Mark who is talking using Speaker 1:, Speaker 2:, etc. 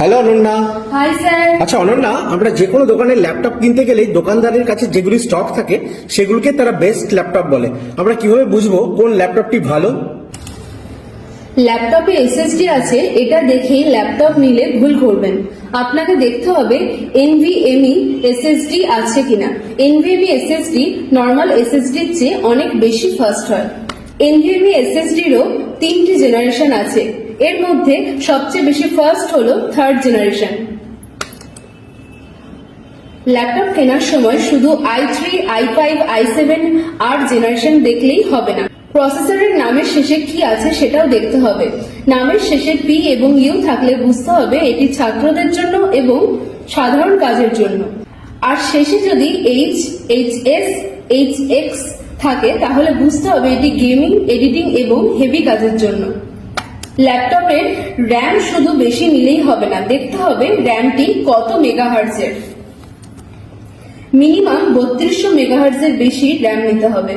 Speaker 1: Hello Ananya.
Speaker 2: Hi sir.
Speaker 1: আচ্ছা অনন্যা, আমরা যে কোনো দোকানে ল্যাপটপ কিনতে গেলেই দোকানদারের কাছে যেগুলি স্টক থাকে সেগুলোকে তারা বেস্ট ল্যাপটপ বলে। আমরা কিভাবে বুঝবো কোন ল্যাপটপটি ভালো?
Speaker 2: ল্যাপটপে এসএসডি আছে এটা দেখেই ল্যাপটপ নিলে ভুল করবেন। আপনাকে দেখতে হবে এনভিএমই এসএসডি আছে কিনা। এনভিএমই এসএসডি নর্মাল এসএসডির চেয়ে অনেক বেশি ফাস্ট হয়। এনভিএমই এসএসডিরও 3টি জেনারেশন আছে, এর মধ্যে সবচেয়ে বেশি ফাস্ট হলো 3rd জেনারেশন। ল্যাপটপ কেনার সময় শুধু i3, i5, i7 আর জেনারেশন দেখলেই হবে না, প্রসেসরের নামের শেষে কি আছে সেটাও দেখতে হবে। নামের শেষে পি এবং ইউ থাকলে বুঝতে হবে এটি ছাত্রদের জন্য এবং সাধারণ কাজের জন্য, আর শেষে যদি এইচ, এইচএস, এইচএক্স থাকে তাহলে বুঝতে হবে এটি গেমিং, এডিটিং এবং হেভি কাজের জন্য। ল্যাপটপের র্যাম শুধু বেশি নিলেই হবে না, দেখতে হবে র্যামটি কত মেগাহার্টজের। মিনিমাম 3200 মেগাহার্টজের বেশি র্যাম নিতে হবে।